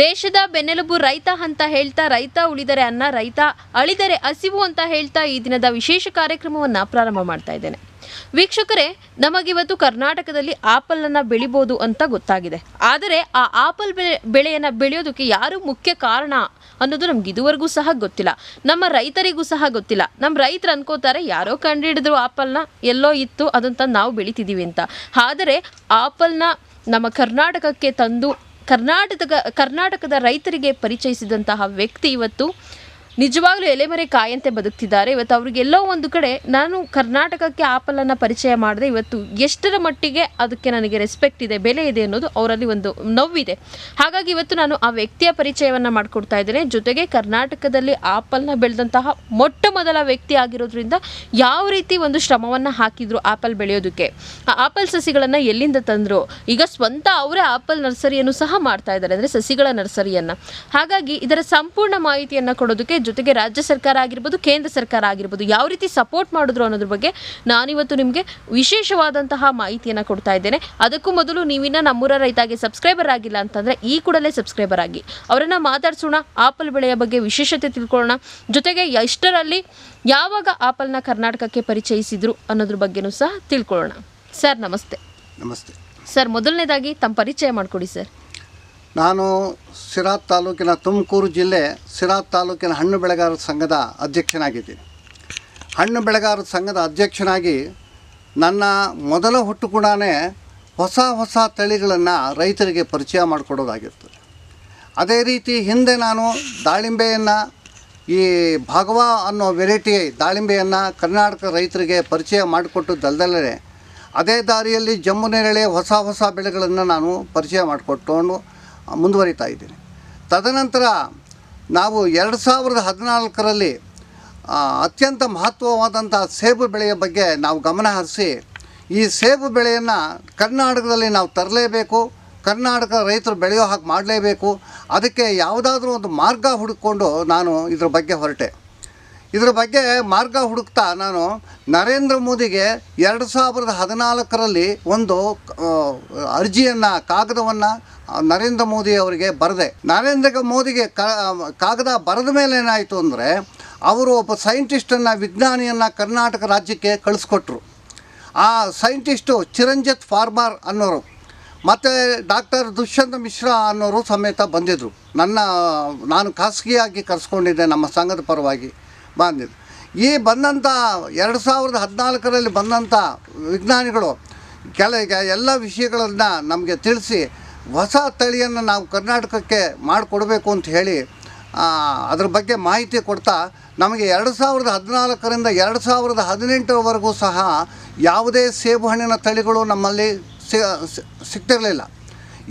ದೇಶದ ಬೆನ್ನೆಲುಬು ರೈತ ಅಂತ ಹೇಳ್ತಾ, ರೈತ ಉಳಿದರೆ ಅನ್ನ, ರೈತ ಅಳಿದರೆ ಹಸಿವು ಅಂತ ಹೇಳ್ತಾ ಈ ದಿನದ ವಿಶೇಷ ಕಾರ್ಯಕ್ರಮವನ್ನು ಪ್ರಾರಂಭ ಮಾಡ್ತಾ ಇದ್ದೇನೆ. ವೀಕ್ಷಕರೇ, ನಮಗಿವತ್ತು ಕರ್ನಾಟಕದಲ್ಲಿ ಆಪಲನ್ನು ಬೆಳಿಬೋದು ಅಂತ ಗೊತ್ತಾಗಿದೆ. ಆದರೆ ಆ ಆಪಲ್ ಬೆಳೆಯನ್ನು ಬೆಳೆಯೋದಕ್ಕೆ ಯಾರು ಮುಖ್ಯ ಕಾರಣ ಅನ್ನೋದು ನಮ್ಗೆ ಇದುವರೆಗೂ ಸಹ ಗೊತ್ತಿಲ್ಲ. ನಮ್ಮ ರೈತರಿಗೂ ಸಹ ಗೊತ್ತಿಲ್ಲ. ನಮ್ಮ ರೈತರು ಅನ್ಕೋತಾರೆ ಯಾರೋ ಕಂಡುಹಿಡಿದ್ರು ಆಪಲ್ನ, ಎಲ್ಲೋ ಇತ್ತು ಅದಂತ ನಾವು ಬೆಳಿತಿದ್ದೀವಿ ಅಂತ. ಆದರೆ ಆಪಲ್ನ ನಮ್ಮ ಕರ್ನಾಟಕಕ್ಕೆ ತಂದು ಕರ್ನಾಟಕದ ರೈತರಿಗೆ ಪರಿಚಯಿಸಿದಂತಹ ವ್ಯಕ್ತಿ ಇವತ್ತು ನಿಜವಾಗ್ಲೂ ಎಲೆಮರೆ ಕಾಯಂತೆ ಬದುಕ್ತಿದ್ದಾರೆ. ಇವತ್ತು ಅವರಿಗೆಲ್ಲೋ ಒಂದು ಕಡೆ ನಾನು ಕರ್ನಾಟಕಕ್ಕೆ ಆಪಲನ್ನು ಪರಿಚಯ ಮಾಡಿದೆ, ಇವತ್ತು ಎಷ್ಟರ ಮಟ್ಟಿಗೆ ಅದಕ್ಕೆ ನನಗೆ ರೆಸ್ಪೆಕ್ಟ್ ಇದೆ, ಬೆಲೆ ಇದೆ ಅನ್ನೋದು ಅವರಲ್ಲಿ ಒಂದು ನೋವಿದೆ. ಹಾಗಾಗಿ ಇವತ್ತು ನಾನು ಆ ವ್ಯಕ್ತಿಯ ಪರಿಚಯವನ್ನು ಮಾಡಿಕೊಡ್ತಾ ಇದ್ದೇನೆ. ಜೊತೆಗೆ ಕರ್ನಾಟಕದಲ್ಲಿ ಆಪಲ್ನ ಬೆಳೆದಂತಹ ಮೊಟ್ಟ ಮೊದಲ ವ್ಯಕ್ತಿ ಆಗಿರೋದ್ರಿಂದ ಯಾವ ರೀತಿ ಒಂದು ಶ್ರಮವನ್ನು ಹಾಕಿದ್ರು ಆಪಲ್ ಬೆಳೆಯೋದಕ್ಕೆ, ಆ ಆಪಲ್ ಸಸಿಗಳನ್ನು ಎಲ್ಲಿಂದ ತಂದರು, ಈಗ ಸ್ವಂತ ಅವರೇ ಆಪಲ್ ನರ್ಸರಿಯನ್ನು ಸಹ ಮಾಡ್ತಾ ಇದ್ದಾರೆ, ಅಂದರೆ ಸಸಿಗಳ ನರ್ಸರಿಯನ್ನು. ಹಾಗಾಗಿ ಇದರ ಸಂಪೂರ್ಣ ಮಾಹಿತಿಯನ್ನು ಕೊಡೋದಕ್ಕೆ ಜೊತೆಗೆ ರಾಜ್ಯ ಸರ್ಕಾರ ಆಗಿರ್ಬೋದು, ಕೇಂದ್ರ ಸರ್ಕಾರ ಆಗಿರ್ಬೋದು ಯಾವ ರೀತಿ ಸಪೋರ್ಟ್ ಮಾಡಿದ್ರು ಅನ್ನೋದ್ರ ಬಗ್ಗೆ ನಾನಿವತ್ತು ನಿಮಗೆ ವಿಶೇಷವಾದಂತಹ ಮಾಹಿತಿಯನ್ನು ಕೊಡ್ತಾ ಇದ್ದೇನೆ. ಅದಕ್ಕೂ ಮೊದಲು ನೀವಿನ್ನ ನಮ್ಮೂರ ರೈತಾಗೆ ಸಬ್ಸ್ಕ್ರೈಬರ್ ಆಗಿಲ್ಲ ಅಂತಂದರೆ ಈ ಕೂಡಲೇ ಸಬ್ಸ್ಕ್ರೈಬರ್ ಆಗಿ. ಅವರನ್ನು ಮಾತಾಡ್ಸೋಣ, ಆಪಲ್ ಬೆಳೆಯ ಬಗ್ಗೆ ವಿಶೇಷತೆ ತಿಳ್ಕೊಳ್ಳೋಣ. ಜೊತೆಗೆ ಎಷ್ಟರಲ್ಲಿ ಯಾವಾಗ ಆಪಲ್ನ ಕರ್ನಾಟಕಕ್ಕೆ ಪರಿಚಯಿಸಿದ್ರು ಅನ್ನೋದ್ರ ಬಗ್ಗೆನೂ ಸಹ ತಿಳ್ಕೊಳ್ಳೋಣ. ಸರ್ ನಮಸ್ತೆ. ನಮಸ್ತೆ ಸರ್, ಮೊದಲನೇದಾಗಿ ತಮ್ಮ ಪರಿಚಯ ಮಾಡಿಕೊಡಿ ಸರ್. ನಾನು ಸಿರಾ ತಾಲೂಕಿನ ತುಮಕೂರು ಜಿಲ್ಲೆ ಸಿರಾ ತಾಲೂಕಿನ ಹಣ್ಣು ಬೆಳೆಗಾರರ ಸಂಘದ ಅಧ್ಯಕ್ಷನಾಗಿದ್ದೀನಿ. ಹಣ್ಣು ಬೆಳೆಗಾರರ ಸಂಘದ ಅಧ್ಯಕ್ಷನಾಗಿ ನನ್ನ ಮೊದಲ ಹುಟ್ಟು ಕೂಡ ಹೊಸ ತಳಿಗಳನ್ನು ರೈತರಿಗೆ ಪರಿಚಯ ಮಾಡಿಕೊಡೋದಾಗಿರ್ತದೆ. ಅದೇ ರೀತಿ ಹಿಂದೆ ನಾನು ದಾಳಿಂಬೆಯನ್ನು, ಈ ಭಾಗವಾ ಅನ್ನೋ ವೆರೈಟಿ ದಾಳಿಂಬೆಯನ್ನು ಕರ್ನಾಟಕ ರೈತರಿಗೆ ಪರಿಚಯ ಮಾಡಿಕೊಟ್ಟದ್ದಲ್ಲದೆ ಅದೇ ದಾರಿಯಲ್ಲಿ ಜಮ್ಮು ನೇರಳೆ ಹೊಸ ಬೆಳೆಗಳನ್ನು ನಾನು ಪರಿಚಯ ಮಾಡಿಕೊಟ್ಟು ಮುಂದುವರಿತಾ ಇದ್ದೀನಿ. ತದನಂತರ ನಾವು 2014ರಲ್ಲಿ ಅತ್ಯಂತ ಮಹತ್ವವಾದಂಥ ಸೇಬು ಬೆಳೆಯ ಬಗ್ಗೆ ನಾವು ಗಮನ ಹರಿಸಿ ಈ ಸೇಬು ಬೆಳೆಯನ್ನು ಕರ್ನಾಟಕದಲ್ಲಿ ನಾವು ತರಲೇಬೇಕು, ಕರ್ನಾಟಕ ರೈತರು ಬೆಳೆಯೋ ಹಾಗೆ ಮಾಡಲೇಬೇಕು, ಅದಕ್ಕೆ ಯಾವುದಾದ್ರೂ ಒಂದು ಮಾರ್ಗ ಹುಡುಕಿಕೊಂಡು ನಾನು ಇದ್ರ ಬಗ್ಗೆ ಹೊರಟೆ. ಇದರ ಬಗ್ಗೆ ಮಾರ್ಗ ಹುಡುಕ್ತಾ ನಾನು ನರೇಂದ್ರ ಮೋದಿಗೆ 2014ರಲ್ಲಿ ಒಂದು ಕಾಗದವನ್ನು ನರೇಂದ್ರ ಮೋದಿ ಅವರಿಗೆ ಬರೆದೆ. ನರೇಂದ್ರ ಮೋದಿಗೆ ಕಾಗದ ಬರೆದ ಮೇಲೆ ಏನಾಯಿತು ಅಂದರೆ, ಅವರು ಒಬ್ಬ ಸೈಂಟಿಸ್ಟನ್ನು, ವಿಜ್ಞಾನಿಯನ್ನು ಕರ್ನಾಟಕ ರಾಜ್ಯಕ್ಕೆ ಕಳಿಸ್ಕೊಟ್ರು. ಆ ಸೈಂಟಿಸ್ಟು ಚಿರಂಜಿತ್ ಪಾರ್ಮಾರ್ ಅನ್ನೋರು ಮತ್ತು ಡಾಕ್ಟರ್ ದುಷ್ಯಂತ್ ಮಿಶ್ರಾ ಅನ್ನೋರು ಸಮೇತ ಬಂದಿದ್ದರು. ನಾನು ಖಾಸಗಿಯಾಗಿ ಕರೆಸ್ಕೊಂಡಿದ್ದೆ, ನಮ್ಮ ಸಂಘದ ಪರವಾಗಿ ಬಂದಿದ್ದು. ಈ ಬಂದಂಥ 2014ರಲ್ಲಿ ಬಂದಂಥ ವಿಜ್ಞಾನಿಗಳು ಎಲ್ಲ ವಿಷಯಗಳನ್ನು ನಮಗೆ ತಿಳಿಸಿ ಹೊಸ ತಳಿಯನ್ನು ನಾವು ಕರ್ನಾಟಕಕ್ಕೆ ಮಾಡಿಕೊಡ್ಬೇಕು ಅಂತ ಹೇಳಿ ಅದ್ರ ಬಗ್ಗೆ ಮಾಹಿತಿ ಕೊಡ್ತಾ ನಮಗೆ 2014ರಿಂದ 2018ರವರೆಗೂ ಸಹ ಯಾವುದೇ ಸೇಬು ಹಣ್ಣಿನ ತಳಿಗಳು ನಮ್ಮಲ್ಲಿ ಸಿಗ್ತಿರಲಿಲ್ಲ.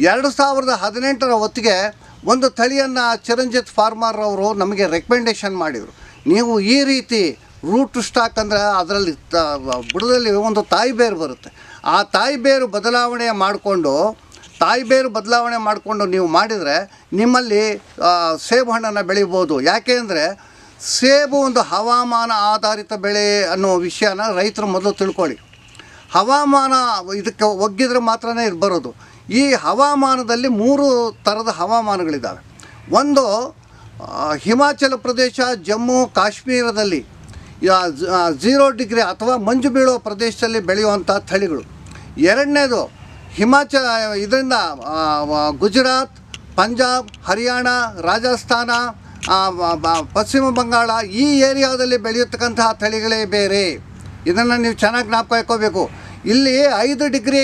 2018ರ ಹೊತ್ತಿಗೆ ಒಂದು ತಳಿಯನ್ನು ಚಿರಂಜಿತ್ ಫಾರ್ಮರ್ ಅವರು ನಮಗೆ ರೆಕಮೆಂಡೇಷನ್ ಮಾಡಿದರು. ನೀವು ಈ ರೀತಿ ರೂಟ್ ಸ್ಟಾಕ್ ಅಂದರೆ ಅದರಲ್ಲಿ ಬುಡದಲ್ಲಿ ಒಂದು ತಾಯಿ ಬೇರು ಬರುತ್ತೆ, ಆ ತಾಯಿ ಬೇರು ಬದಲಾವಣೆ ಮಾಡಿಕೊಂಡು ನೀವು ಮಾಡಿದರೆ ನಿಮ್ಮಲ್ಲಿ ಸೇಬು ಹಣ್ಣನ್ನು ಬೆಳಿಬೋದು. ಯಾಕೆ ಅಂದರೆ ಸೇಬು ಒಂದು ಹವಾಮಾನ ಆಧಾರಿತ ಬೆಳೆ ಅನ್ನೋ ವಿಷಯನ ರೈತರು ಮೊದಲು ತಿಳ್ಕೊಳ್ಳಿ. ಹವಾಮಾನ ಇದಕ್ಕೆ ಒಗ್ಗಿದ್ರೆ ಮಾತ್ರನೇ ಇದು ಬರೋದು. ಈ ಹವಾಮಾನದಲ್ಲಿ 3 ಥರದ ಹವಾಮಾನಗಳಿದ್ದಾವೆ. ಒಂದು ಹಿಮಾಚಲ ಪ್ರದೇಶ, ಜಮ್ಮು ಕಾಶ್ಮೀರದಲ್ಲಿ 0 ಡಿಗ್ರಿ ಅಥವಾ ಮಂಜು ಬೀಳುವ ಪ್ರದೇಶದಲ್ಲಿ ಬೆಳೆಯುವಂಥ ತಳಿಗಳು. ಎರಡನೇದು ಇದರಿಂದ ಗುಜರಾತ್, ಪಂಜಾಬ್, ಹರಿಯಾಣ, ರಾಜಸ್ಥಾನ, ಪಶ್ಚಿಮ ಬಂಗಾಳ ಈ ಏರಿಯಾದಲ್ಲಿ ಬೆಳೆಯತಕ್ಕಂತಹ ತಳಿಗಳೇ ಬೇರೆ. ಇದನ್ನು ನೀವು ಚೆನ್ನಾಗಿ ಜ್ಞಾಪಕ ಇಟ್ಕೋಬೇಕು. ಇಲ್ಲಿ 5 ಡಿಗ್ರಿ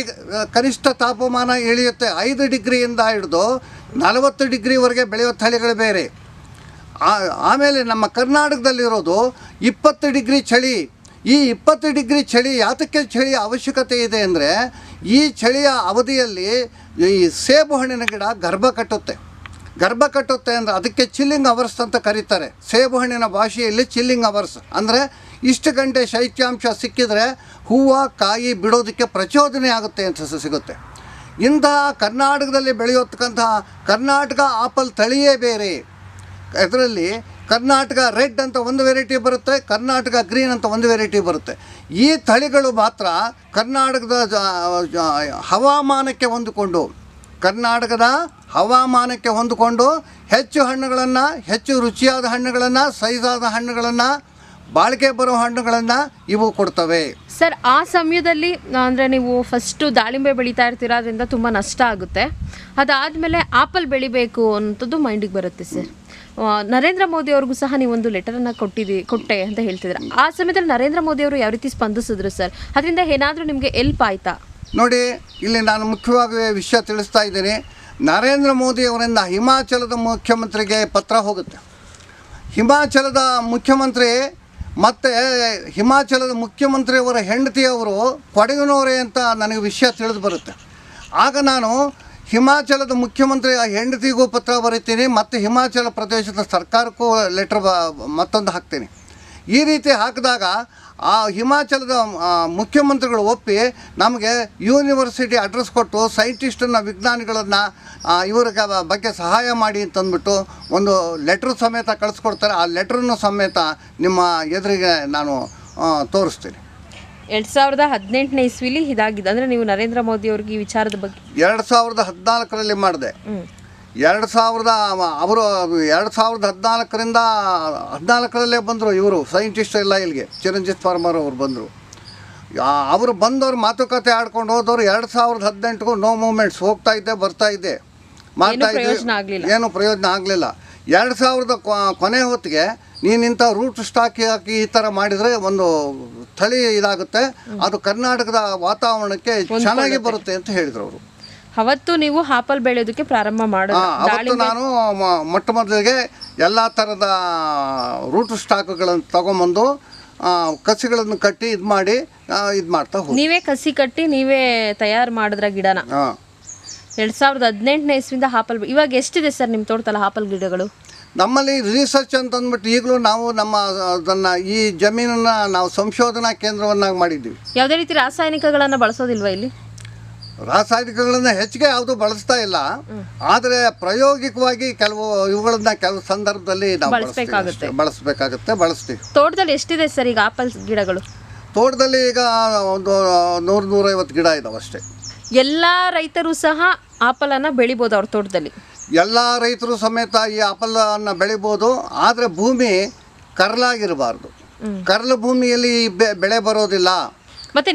ಕನಿಷ್ಠ ತಾಪಮಾನ ಇಳಿಯುತ್ತೆ. 5 ಡಿಗ್ರಿಯಿಂದ ಹಿಡಿದು 40 ಡಿಗ್ರಿವರೆಗೆ ಬೆಳೆಯೋ ತಳಿಗಳು ಬೇರೆ. ಆಮೇಲೆ ನಮ್ಮ ಕರ್ನಾಟಕದಲ್ಲಿರೋದು 20 ಡಿಗ್ರಿ ಚಳಿ. ಈ 20 ಡಿಗ್ರಿ ಚಳಿ ಯಾತಕ್ಕೆ ಚಳಿ ಅವಶ್ಯಕತೆ ಇದೆ ಅಂದರೆ, ಈ ಚಳಿಯ ಅವಧಿಯಲ್ಲಿ ಈ ಸೇಬು ಹಣ್ಣಿನ ಗಿಡ ಗರ್ಭ ಕಟ್ಟುತ್ತೆ ಅಂದರೆ ಅದಕ್ಕೆ ಚಿಲ್ಲಿಂಗ್ ಅವರ್ಸ್ ಅಂತ ಕರೀತಾರೆ. ಸೇಬು ಹಣ್ಣಿನ ಭಾಷೆಯಲ್ಲಿ ಚಿಲ್ಲಿಂಗ್ ಅವರ್ಸ್ ಅಂದರೆ ಇಷ್ಟು ಗಂಟೆ ಶೈತ್ಯಾಂಶ ಸಿಕ್ಕಿದರೆ ಹೂವು ಕಾಯಿ ಬಿಡೋದಕ್ಕೆ ಪ್ರಚೋದನೆ ಆಗುತ್ತೆ ಅಂತ ಸಿಗುತ್ತೆ. ಇಂತಹ ಕರ್ನಾಟಕದಲ್ಲಿ ಬೆಳೆಯತಕ್ಕಂತಹ ಕರ್ನಾಟಕ ಆಪಲ್ ತಳಿಯೇ ಬೇರೆ. ಇದರಲ್ಲಿ ಕರ್ನಾಟಕ ರೆಡ್ ಅಂತ ಒಂದು ವೆರೈಟಿ ಬರುತ್ತೆ, ಕರ್ನಾಟಕ ಗ್ರೀನ್ ಅಂತ ಒಂದು ವೆರೈಟಿ ಬರುತ್ತೆ. ಈ ತಳಿಗಳು ಮಾತ್ರ ಕರ್ನಾಟಕದ ಹವಾಮಾನಕ್ಕೆ ಹೊಂದಿಕೊಂಡು ಕರ್ನಾಟಕದ ಹವಾಮಾನಕ್ಕೆ ಹೊಂದಿಕೊಂಡು ಹೆಚ್ಚು ಹಣ್ಣುಗಳನ್ನು, ಹೆಚ್ಚು ರುಚಿಯಾದ ಹಣ್ಣುಗಳನ್ನು, ಸೈಜಾದ ಹಣ್ಣುಗಳನ್ನು, ಬಾಳಿಕೆ ಬರೋ ಹಣ್ಣುಗಳನ್ನು ಇವು ಕೊಡ್ತವೆ. ಸರ್, ಆ ಸಮಯದಲ್ಲಿ ಅಂದರೆ ನೀವು ಫಸ್ಟು ದಾಳಿಂಬೆ ಬೆಳೀತಾ ಇರ್ತೀರ, ಅದರಿಂದ ತುಂಬ ನಷ್ಟ ಆಗುತ್ತೆ. ಅದಾದಮೇಲೆ ಆಪಲ್ ಬೆಳಿಬೇಕು ಅನ್ನೋಂಥದ್ದು ಮೈಂಡಿಗೆ ಬರುತ್ತೆ ಸರ್. ನರೇಂದ್ರ ಮೋದಿ ಅವ್ರಿಗೂ ಸಹ ನೀವೊಂದು ಲೆಟರನ್ನು ಕೊಟ್ಟೆ ಅಂತ ಹೇಳ್ತಿದ್ರೆ, ಆ ಸಮಯದಲ್ಲಿ ನರೇಂದ್ರ ಮೋದಿ ಅವರು ಯಾವ ರೀತಿ ಸ್ಪಂದಿಸಿದ್ರು ಸರ್? ಅದರಿಂದ ಏನಾದರೂ ನಿಮಗೆ ಎಲ್ಪ್ ಆಯಿತಾ? ನೋಡಿ, ಇಲ್ಲಿ ನಾನು ಮುಖ್ಯವಾಗಿ ವಿಷಯ ತಿಳಿಸ್ತಾ ಇದ್ದೀನಿ. ನರೇಂದ್ರ ಮೋದಿ ಅವರಿಂದ ಹಿಮಾಚಲದ ಮುಖ್ಯಮಂತ್ರಿಗೆ ಪತ್ರ ಹೋಗುತ್ತೆ. ಹಿಮಾಚಲದ ಮುಖ್ಯಮಂತ್ರಿ ಮತ್ತು ಹಿಮಾಚಲದ ಮುಖ್ಯಮಂತ್ರಿಯವರ ಹೆಂಡತಿಯವರು ಕೊಡಗಿನವರೇ ಅಂತ ನನಗೆ ವಿಷಯ ತಿಳಿದು ಬರುತ್ತೆ. ಆಗ ನಾನು ಹಿಮಾಚಲದ ಮುಖ್ಯಮಂತ್ರಿ ಹೆಂಡತಿಗೂ ಪತ್ರ ಬರೀತೀನಿ ಮತ್ತು ಹಿಮಾಚಲ ಪ್ರದೇಶದ ಸರ್ಕಾರಕ್ಕೂ ಲೆಟ್ರ್ ಮತ್ತೊಂದು ಹಾಕ್ತೀನಿ. ಈ ರೀತಿ ಹಾಕಿದಾಗ ಆ ಹಿಮಾಚಲದ ಮುಖ್ಯಮಂತ್ರಿಗಳು ಒಪ್ಪಿ ನಮಗೆ ಯೂನಿವರ್ಸಿಟಿ ಅಡ್ರೆಸ್ ಕೊಟ್ಟು ಸೈಂಟಿಸ್ಟನ್ನು, ವಿಜ್ಞಾನಿಗಳನ್ನು ಇವರ ಬಗ್ಗೆ ಸಹಾಯ ಮಾಡಿ ಅಂತಂದ್ಬಿಟ್ಟು ಒಂದು ಲೆಟ್ರ್ ಸಮೇತ ಕಳಿಸ್ಕೊಡ್ತಾರೆ. ಆ ಲೆಟ್ರನ್ನು ಸಮೇತ ನಿಮ್ಮ ಎದುರಿಗೆ ನಾನು ತೋರಿಸ್ತೀನಿ. 2018ನೇ ಇಸ್ವಿಲಿ ಇದಾಗಿದೆ ಅಂದರೆ ನೀವು ನರೇಂದ್ರ ಮೋದಿ ಅವ್ರಿಗೆ ಈ ವಿಚಾರದ ಬಗ್ಗೆ 2014ರಲ್ಲಿ ಮಾಡಿದೆ. 2014ರಿಂದ 14ರಲ್ಲೇ ಬಂದರು ಇವರು ಸೈಂಟಿಸ್ಟ್ ಎಲ್ಲ ಇಲ್ಲಿಗೆ. ಚಿರಂಜಿತ್ ಫಾರ್ಮರ್ ಅವರು ಬಂದರು. ಅವರು ಬಂದವರು ಮಾತುಕತೆ ಆಡ್ಕೊಂಡು ಹೋದವರು 2018ಗೂ ನೋ ಮೂಮೆಂಟ್ಸ್ ಹೋಗ್ತಾ ಇದ್ದೆ, ಬರ್ತಾ ಇದ್ದೆ, ಮಾಡ್ತಾ ಇದ್ದೆ, ಏನು ಪ್ರಯೋಜನ ಆಗಲಿಲ್ಲ. 2000 ಕೊನೆ ಹೊತ್ತಿಗೆ ನೀನಿಂಥ ರೂಟ್ ಸ್ಟಾಕ್ ಹಾಕಿ ಈ ಥರ ಮಾಡಿದರೆ ಒಂದು ತಳಿ ಇದಾಗುತ್ತೆ, ಅದು ಕರ್ನಾಟಕದ ವಾತಾವರಣಕ್ಕೆ ಚೆನ್ನಾಗಿ ಬರುತ್ತೆ ಅಂತ ಹೇಳಿದರು ಅವರು. ಅವತ್ತು ನೀವು ಆಪಲ್ ಬೆಳೆಯೋದಕ್ಕೆ ಪ್ರಾರಂಭ ಮಾಡೋದು? ಅವತ್ತು ನಾನು ಮೊಟ್ಟ ಮೊದಲಿಗೆ ಎಲ್ಲ ಥರದ ರೂಟ್ ಸ್ಟಾಕ್ಗಳನ್ನು ತಗೊಂಬಂದು ಕಸಿಗಳನ್ನು ಕಟ್ಟಿ ಇದು ಮಾಡ್ತಾ ಹೋಗಿ. ನೀವೇ ಕಸಿ ಕಟ್ಟಿ ನೀವೇ ತಯಾರು ಮಾಡಿದ್ರ ಗಿಡನ? 2018ನೇ ಇಸ್ವಿಯಿಂದ ಆಪಲ್. ಇವಾಗ ಎಷ್ಟಿದೆ ಸರ್ ನಿಮ್ಮ ತೋಟದಲ್ಲಿ ಆಪಲ್ ಗಿಡಗಳು? ನಮ್ಮಲ್ಲಿ ರಿಸರ್ಚ್ ಅಂತಂದ್ಬಿಟ್ಟು ಈಗಲೂ ನಾವು ಅದನ್ನು ಈ ಜಮೀನನ್ನು ನಾವು ಸಂಶೋಧನಾ ಕೇಂದ್ರವನ್ನಾಗಿ ಮಾಡಿದ್ದೀವಿ. ಯಾವುದೇ ರೀತಿ ರಾಸಾಯನಿಕಗಳನ್ನು ಬಳಸೋದಿಲ್ವಾ ಇಲ್ಲಿ? ರಾಸಾಯನಿಕಗಳನ್ನು ಹೆಚ್ಚಿಗೆ ಯಾವುದು ಬಳಸ್ತಾ ಇಲ್ಲ, ಆದರೆ ಪ್ರಾಯೋಗಿಕವಾಗಿ ಕೆಲವು ಸಂದರ್ಭದಲ್ಲಿ ನಾವು ಬಳಸಬೇಕಾಗುತ್ತೆ, ಬಳಸ್ತೀವಿ. ತೋಟದಲ್ಲಿ ಎಷ್ಟಿದೆ ಸರ್ ಈಗ ಆಪಲ್ ಗಿಡಗಳು? ತೋಟದಲ್ಲಿ ಈಗ ಒಂದು 100-150 ಗಿಡ ಇದಾವೆ ಅಷ್ಟೇ. ಎಲ್ಲ ರೈತರು ಸಹ ಆಪಲನ್ನು ಬೆಳಿಬೋದು ಅವ್ರ ತೋಟದಲ್ಲಿ? ಎಲ್ಲ ರೈತರು ಸಮೇತ ಈ ಆಪಲನ್ನು ಬೆಳಿಬೋದು, ಆದರೆ ಭೂಮಿ ಕರ್ಲಾಗಿರಬಾರ್ದು. ಕರ್ಲ ಭೂಮಿಯಲ್ಲಿ ಬೆಳೆ ಬರೋದಿಲ್ಲ. ಮತ್ತೆ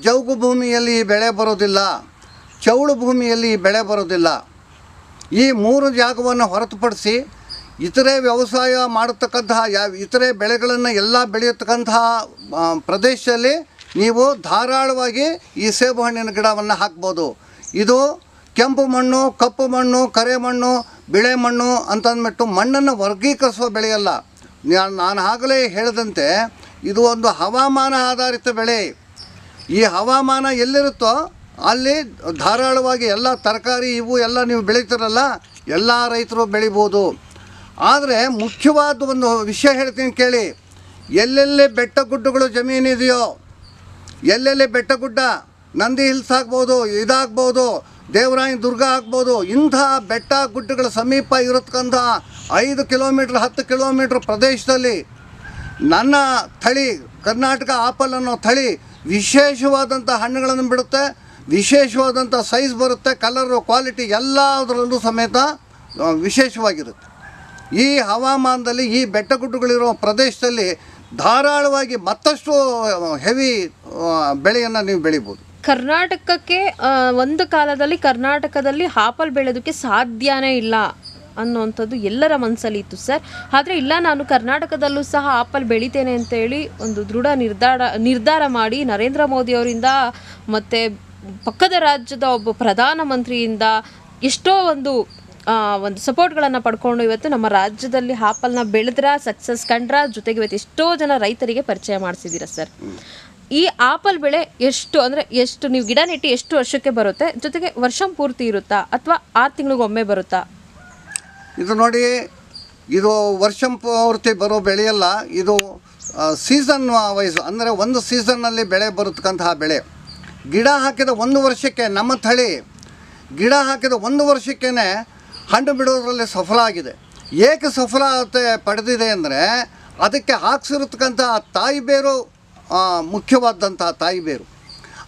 ಜೌಗು ಭೂಮಿಯಲ್ಲಿ ಬೆಳೆ ಬರೋದಿಲ್ಲ, ಚೌಳು ಭೂಮಿಯಲ್ಲಿ ಬೆಳೆ ಬರೋದಿಲ್ಲ. ಈ 3 ಜಾಗವನ್ನು ಹೊರತುಪಡಿಸಿ ಇತರೆ ವ್ಯವಸಾಯ ಮಾಡತಕ್ಕಂತಹ ಇತರೆ ಬೆಳೆಗಳನ್ನು ಎಲ್ಲ ಬೆಳೆಯತಕ್ಕಂತಹ ಪ್ರದೇಶದಲ್ಲಿ ನೀವು ಧಾರಾಳವಾಗಿ ಈ ಸೇಬು ಹಣ್ಣಿನ ಗಿಡವನ್ನು ಹಾಕ್ಬೋದು. ಇದು ಕೆಂಪು ಮಣ್ಣು, ಕಪ್ಪು ಮಣ್ಣು, ಕರೆ ಮಣ್ಣು, ಬಿಳೆ ಮಣ್ಣು ಅಂತಂದ್ಬಿಟ್ಟು ಮಣ್ಣನ್ನು ವರ್ಗೀಕರಿಸುವ ಬೆಳೆಯಲ್ಲ. ನಾನು ಆಗಲೇ ಹೇಳಿದಂತೆ ಇದು ಒಂದು ಹವಾಮಾನ ಆಧಾರಿತ ಬೆಳೆ. ಈ ಹವಾಮಾನ ಎಲ್ಲಿರುತ್ತೋ ಅಲ್ಲಿ ಧಾರಾಳವಾಗಿ ಎಲ್ಲ ತರಕಾರಿ ಇವು ಎಲ್ಲ ನೀವು ಬೆಳೀತೀರಲ್ಲ, ಎಲ್ಲ ರೈತರು ಬೆಳಿಬೋದು. ಆದರೆ ಮುಖ್ಯವಾದ ಒಂದು ವಿಷಯ ಹೇಳ್ತೀನಿ ಕೇಳಿ. ಎಲ್ಲೆಲ್ಲಿ ಬೆಟ್ಟ ಗುಡ್ಡಗಳು ಜಮೀನಿದೆಯೋ, ಎಲ್ಲೆಲ್ಲಿ ಬೆಟ್ಟ ಗುಡ್ಡ, ನಂದಿ ಹಿಲ್ಸ್ ಆಗ್ಬೋದು, ಇದಾಗ್ಬೋದು, ದೇವರಾಯನ ದುರ್ಗ ಆಗ್ಬೋದು, ಇಂಥ ಬೆಟ್ಟ ಗುಡ್ಡಗಳ ಸಮೀಪ ಇರತಕ್ಕಂಥ 5 ಕಿಲೋಮೀಟ್ರ್ 10 ಕಿಲೋಮೀಟ್ರ್ ಪ್ರದೇಶದಲ್ಲಿ ನನ್ನ ತಳಿ ಕರ್ನಾಟಕ ಆಪಲ್ ಅನ್ನೋ ತಳಿ ವಿಶೇಷವಾದಂಥ ಹಣ್ಣುಗಳನ್ನು ಬಿಡುತ್ತೆ, ವಿಶೇಷವಾದಂಥ ಸೈಜ್ ಬರುತ್ತೆ, ಕಲರು, ಕ್ವಾಲಿಟಿ ಎಲ್ಲದರಲ್ಲೂ ಸಮೇತ ವಿಶೇಷವಾಗಿರುತ್ತೆ. ಈ ಹವಾಮಾನದಲ್ಲಿ ಈ ಬೆಟ್ಟಗುಡ್ಡಗಳಿರೋ ಪ್ರದೇಶದಲ್ಲಿ ಧಾರಾಳವಾಗಿ ಮತ್ತಷ್ಟು ಹೆವಿ ಬೆಳೆಯನ್ನು ನೀವು ಬೆಳಿಬೋದು. ಕರ್ನಾಟಕಕ್ಕೆ ಒಂದು ಕಾಲದಲ್ಲಿ ಕರ್ನಾಟಕದಲ್ಲಿ ಆಪಲ್ ಬೆಳೆಯೋದಕ್ಕೆ ಸಾಧ್ಯನೇ ಇಲ್ಲ ಅನ್ನುವಂಥದ್ದು ಎಲ್ಲರ ಮನಸ್ಸಲ್ಲಿ ಇತ್ತು ಸರ್. ಆದರೆ ಇಲ್ಲ, ನಾನು ಕರ್ನಾಟಕದಲ್ಲೂ ಸಹ ಆಪಲ್ ಬೆಳಿತೇನೆ ಅಂತೇಳಿ ಒಂದು ದೃಢ ನಿರ್ಧಾರ ಮಾಡಿ ನರೇಂದ್ರ ಮೋದಿ ಅವರಿಂದ ಮತ್ತು ಪಕ್ಕದ ರಾಜ್ಯದ ಒಬ್ಬ ಪ್ರಧಾನಮಂತ್ರಿಯಿಂದ ಎಷ್ಟೋ ಒಂದು ಸಪೋರ್ಟ್ಗಳನ್ನು ಪಡ್ಕೊಂಡು ಇವತ್ತು ನಮ್ಮ ರಾಜ್ಯದಲ್ಲಿ ಆಪಲ್ನ ಬೆಳೆದ್ರ ಸಕ್ಸಸ್ ಕಂಡ್ರ, ಜೊತೆಗೆ ಇವತ್ತು ಎಷ್ಟೋ ಜನ ರೈತರಿಗೆ ಪರಿಚಯ ಮಾಡಿಸಿದ್ದೀರಾ ಸರ್. ಈ ಆಪಲ್ ಬೆಳೆ ಎಷ್ಟು ನೀವು ಗಿಡ ನೆಟ್ಟು ಎಷ್ಟು ವರ್ಷಕ್ಕೆ ಬರುತ್ತೆ, ಜೊತೆಗೆ ವರ್ಷ ಪೂರ್ತಿ ಇರುತ್ತಾ ಅಥವಾ 6 ತಿಂಗಳಿಗೊಮ್ಮೆ ಬರುತ್ತಾ? ಇದು ನೋಡಿ, ಇದು ವರ್ಷ ಪೂರ್ತಿ ಬರೋ ಬೆಳೆಯಲ್ಲ. ಇದು ಸೀಸನ್ ವೈಸ್, ಅಂದರೆ ಒಂದು ಸೀಸನ್ನಲ್ಲಿ ಬೆಳೆ ಬರತಕ್ಕಂತಹ ಬೆಳೆ. ಗಿಡ ಹಾಕಿದ 1 ವರ್ಷಕ್ಕೆ ನಮ್ಮ ತಳಿ ಗಿಡ ಹಾಕಿದ 1 ವರ್ಷಕ್ಕೇ ಹಣ್ಣು ಬಿಡೋದ್ರಲ್ಲಿ ಸಫಲ ಆಗಿದೆ. ಏಕೆ ಸಫಲತೆ ಪಡೆದಿದೆ ಅಂದರೆ ಅದಕ್ಕೆ ಹಾಕ್ಸಿರತಕ್ಕಂಥ ತಾಯಿ ಬೇರು ಮುಖ್ಯವಾದಂತಹ ತಾಯಿ ಬೇರು.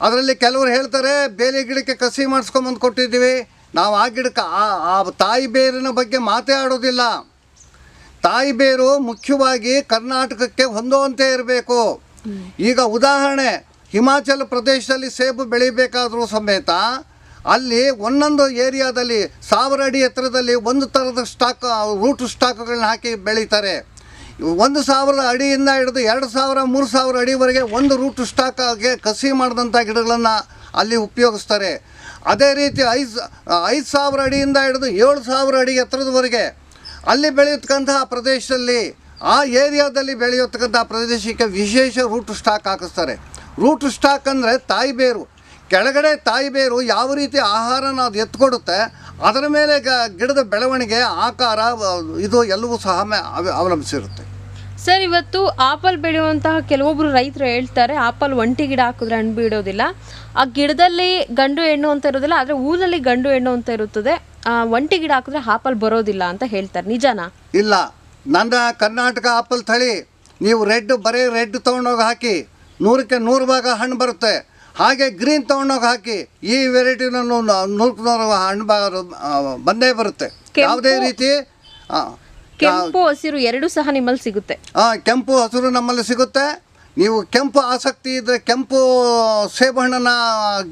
ಅದರಲ್ಲಿ ಕೆಲವರು ಹೇಳ್ತಾರೆ ಬೇರೆ ಗಿಡಕ್ಕೆ ಕಸಿ ಮಾಡಿಸ್ಕೊಂಬಂದು ಕೊಟ್ಟಿದ್ದೀವಿ, ನಾವು ಆ ಗಿಡಕ್ಕೆ ಆ ತಾಯಿ ಬೇರಿನ ಬಗ್ಗೆ ಮಾತೇ ಆಡೋದಿಲ್ಲ. ತಾಯಿ ಬೇರು ಮುಖ್ಯವಾಗಿ ಕರ್ನಾಟಕಕ್ಕೆ ಹೊಂದುವಂತೆ ಇರಬೇಕು. ಈಗ ಉದಾಹರಣೆ, ಹಿಮಾಚಲ ಪ್ರದೇಶದಲ್ಲಿ ಸೇಬು ಬೆಳಿಬೇಕಾದ್ರೂ ಸಮೇತ ಅಲ್ಲಿ ಒಂದೊಂದು ಏರಿಯಾದಲ್ಲಿ 1000 ಅಡಿ ಎತ್ತರದಲ್ಲಿ ಒಂದು ಥರದ ರೂಟ್ ಸ್ಟಾಕ್ಗಳನ್ನ ಹಾಕಿ ಬೆಳೀತಾರೆ. 1000 ಅಡಿಯಿಂದ ಹಿಡಿದು 2000 3000 ಅಡಿವರೆಗೆ ಒಂದು ರೂಟ್ ಸ್ಟಾಕಾಗೆ ಕಸಿ ಮಾಡಿದಂಥ ಗಿಡಗಳನ್ನು ಅಲ್ಲಿ ಉಪಯೋಗಿಸ್ತಾರೆ. ಅದೇ ರೀತಿ 5000 ಅಡಿಯಿಂದ ಹಿಡಿದು 7000 ಅಡಿ ಎತ್ತರದವರೆಗೆ ಅಲ್ಲಿ ಬೆಳೆಯತಕ್ಕಂತಹ ಪ್ರದೇಶದಲ್ಲಿ, ಆ ಏರಿಯಾದಲ್ಲಿ ಬೆಳೆಯತಕ್ಕಂಥ ಪ್ರದೇಶಕ್ಕೆ ವಿಶೇಷ ರೂಟ್ ಸ್ಟಾಕ್ ಹಾಕಿಸ್ತಾರೆ. ರೂಟ್ ಸ್ಟಾಕ್ ಅಂದರೆ ತಾಯಿ ಬೇರು. ಕೆಳಗಡೆ ತಾಯಿ ಬೇರು ಯಾವ ರೀತಿ ಆಹಾರನ ಅದು ಎತ್ಕೊಡುತ್ತೆ, ಅದರ ಮೇಲೆ ಗಿಡದ ಬೆಳವಣಿಗೆ, ಆಕಾರ, ಇದು ಎಲ್ಲವೂ ಸಹ ಅವಲಂಬಿಸಿರುತ್ತೆ. ಸರ್, ಇವತ್ತು ಆಪಲ್ ಬೆಳೆಯುವಂತಹ ಕೆಲವೊಬ್ಬರು ರೈತರು ಹೇಳ್ತಾರೆ, ಆಪಲ್ ಒಂಟಿ ಗಿಡ ಹಾಕಿದ್ರೆ ಹಣ್ಣು ಬಿಡೋದಿಲ್ಲ, ಆ ಗಿಡದಲ್ಲಿ ಗಂಡು ಹೆಣ್ಣು ಅಂತ ಇರೋದಿಲ್ಲ, ಆದರೆ ಊರಲ್ಲಿ ಗಂಡು ಹೆಣ್ಣು ಅಂತ ಇರುತ್ತದೆ, ಒಂಟಿ ಗಿಡ ಹಾಕಿದ್ರೆ ಆಪಲ್ ಬರೋದಿಲ್ಲ ಅಂತ ಹೇಳ್ತಾರೆ. ನಿಜನಾ? ಇಲ್ಲ, ನನ್ನ ಕರ್ನಾಟಕ ಆಪಲ್ ತಳಿ ನೀವು ಬರೀ ರೆಡ್ ತೊಗೊಂಡೋಗಿ ಹಾಕಿ 100ಕ್ಕೆ 100 ಭಾಗ ಹಣ್ಣು ಬರುತ್ತೆ. ಹಾಗೆ ಗ್ರೀನ್ ತೊಗೊಂಡೋಗಿ ಹಾಕಿ ಈ ವೆರೈಟಿನ 100 ಹಣ್ಣು ಬಂದೇ ಬರುತ್ತೆ. ಯಾವುದೇ ರೀತಿ ಕೆಂಪು ಹಸಿರು ಎರಡು ಸಹ ನಿಮ್ಮಲ್ಲಿ ಸಿಗುತ್ತೆ. ಕೆಂಪು ಹಸಿರು ನಮ್ಮಲ್ಲಿ ಸಿಗುತ್ತೆ. ನೀವು ಕೆಂಪು ಆಸಕ್ತಿ ಇದ್ದರೆ ಕೆಂಪು ಸೇಬು ಹಣ್ಣನ್ನ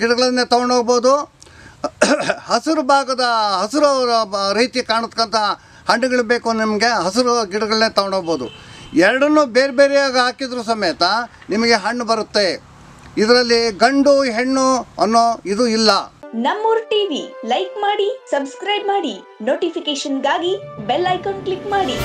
ಗಿಡಗಳನ್ನೇ ತೊಗೊಂಡೋಗ್ಬೋದು. ಹಸಿರು ರೀತಿ ಕಾಣತಕ್ಕಂಥ ಹಣ್ಣುಗಳು ಬೇಕು ನಿಮಗೆ, ಹಸಿರು ಗಿಡಗಳನ್ನೇ ತೊಗೊಂಡೋಗ್ಬೋದು. ಎರಡನ್ನೂ ಬೇರೆ ಬೇರೆಯಾಗಿ ಹಾಕಿದ್ರೂ ಸಮೇತ ನಿಮಗೆ ಹಣ್ಣು ಬರುತ್ತೆ. ಇದರಲ್ಲಿ ಗಂಡು ಹೆಣ್ಣು ಅನ್ನೋ ಇದು ಇಲ್ಲ. ನಮ್ಮೂರ್ ಟಿವಿ ಲೈಕ್ ಮಾಡಿ, ಸಬ್ಸ್ಕ್ರೈಬ್ ಮಾಡಿ, ನೋಟಿಫಿಕೇಶನ್ಗಾಗಿ ಬೆಲ್ ಐಕಾನ್ ಕ್ಲಿಕ್ ಮಾಡಿ.